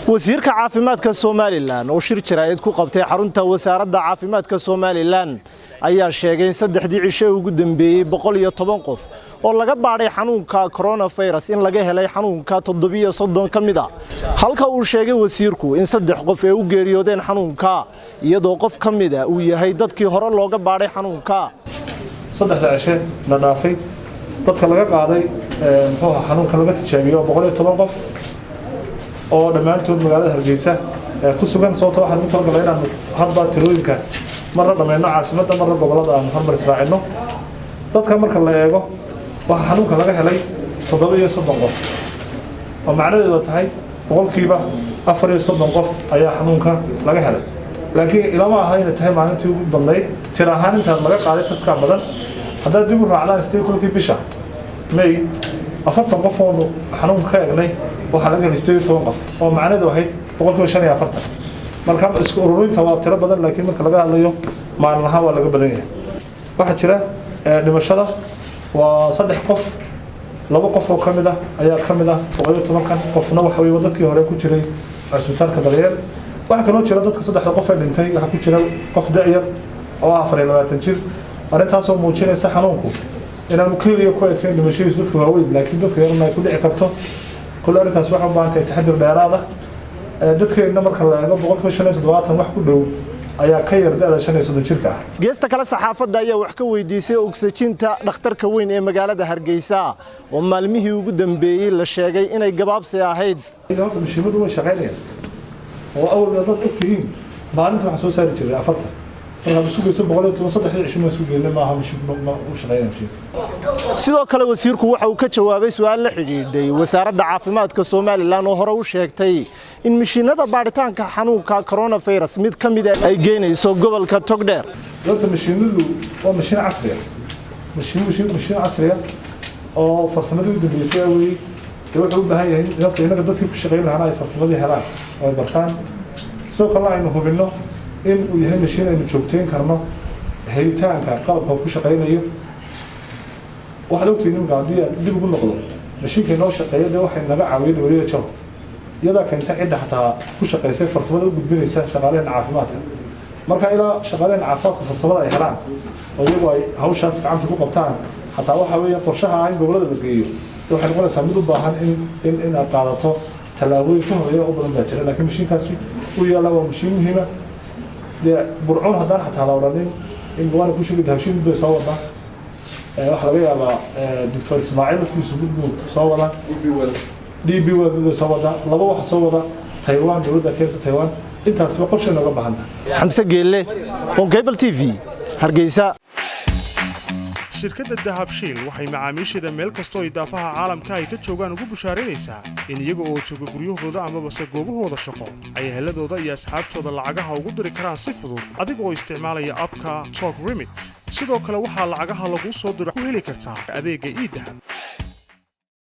wasiirka caafimaadka Soomaaliland oo shir jiraayad ku qabtay xarunta wasaaradda caafimaadka Soomaaliland ayaa sheegay in saddexdii cisho ugu dambeeyay 110 qof oo laga baaray xanuunka coronavirus in laga helay xanuunka 730 kamid ah halka uu sheegay wasiirku in saddex qof ay u geeriyoodeen xanuunka iyadoo qof kamid ah uu yahay dadkii hore looga baaray xanuunka saddexda cisho la dhaafay dadka laga qaaday xanuunka laga tijaabiyo 110 qof oo dhamaantood magaalada Hargeysa ku sugan sababtoo ah inta kale inaan hadba tirooyinka marna dhameeyno caasimadda marna gobolada aan hormar israacino dadka marka la eego waxa xanuunka laga helay 730 qof oo macnaheedu tahay boqolkiiba 430 qof ayaa xanuunka laga helay laakiin ilama aha inay tahay maalintii ugu badnayd tir ahaan inta laga qaaday taska badan haddii dib u raacnaan statementki bisha May 40 qof oo xanuunka ka eegnay waxa laga helay 17 qof oo macnaheedu ahayd 145 marka isku ururinta waa tiro badan laakiin marka laga hadlayo maalinlaha waa laga badan yahay waxa jira dhimashada waa 3 qof 2 qof oo kamid ah ayaa kamid ah 17 qofna waxa weey dadkii hore ku jiray isbitaalka Daryeel waxa kaloo jira dadka 3 qof ee dhintay waxa ku jira qof da'yar oo 24 jir arintaas oo muujinaysa xanuunku inaan kaliya ku ekeyn dhimashadiisa dadka waaweyn laakiin dadka yarna ay ku dhici karto كل أرنتاس واحد بانت تحضر ديرادة dadkeena marka la eego 170 wax ku dhow ayaa ka yar da'da 5 jirka geesta kala saxaafadda ayaa wax ka weydiisay oksijiinta dhakhtarka weyn ee magaalada Hargeysa oo maalmihii ugu dambeeyay la sheegay inay gabaabsi ahayd ilaa mishiimadu way shaqeynayaan oo awal dad ogtihiin maalinta wax soo saari jiray afarta marka suuqaysa 123 ma suuqeeyay ma aha mishiimadu u shaqeynayaan sidoo kale wasiirku waxa uu ka jawaabay su'aal la xiriiray wasaaradda caafimaadka Soomaaliland oo hore u sheegtay in mishiinada baaritaanka xanuunka coronavirus mid kamid ah ay geynayso gobolka Togdheer dadka mishiinadu waa mishiin casri ah mishiin casri ah oo farsamada dambeysay way wuxuu u baahan yahay inaga dadkii ku shaqeyn lahaa ay farsamadii helaan oo bartaan soo kala aynu hubino in uu yahay mishiin aynu joogteyn karno helitaanka qalabka ku shaqeynayo waxa loo tiinin gaadiya dib ugu noqdo mishiinka noo shaqeeyay waxay naga caawiyeen wariye jaro yada keenta cid xataa ku shaqeysay farsamada u gudbinaysa shaqaalaha caafimaadka marka ilaa shaqaalaha caafimaadka farsamada ay helaan oo iyagu ay hawshaas gacanta ku qabtaan xataa waxa weeye qorshaha ay gobolada la geeyo waxay noqonaysaa mid u baahan in aad qaadato talaabooyin ku horeeya oo badan baa jira laakiin mishiinkaasi uu yaala waa mishiin muhiim ah burcun haddaan xataa la odhanin in gobolka ku shaqeeya hawshin bay soo wadaa waxa laga yaabaa Dr. Ismaaciil waqtigiisu gudbo soo wada DB wada soo wada laba wax soo wada Taiwan dawladda keenta Taiwan intaas waa qorshe naga baahan Xamse Geelle Cable TV Hargeysa shirkadda Dahabshiil waxay macaamiisheeda meel kasta oo idaafaha caalamka ay ka joogaan ugu bushaarinaysaa in iyaga oo jooga guryahooda ama base goobahooda shaqo ay heladooda iyo asxaabtooda lacagaha ugu diri karaan si fudud adiga oo isticmaalaya abka Talk Remit sidoo kale waxaa lacagaha lagu soo diro ku heli kartaa adeegga e-Dahab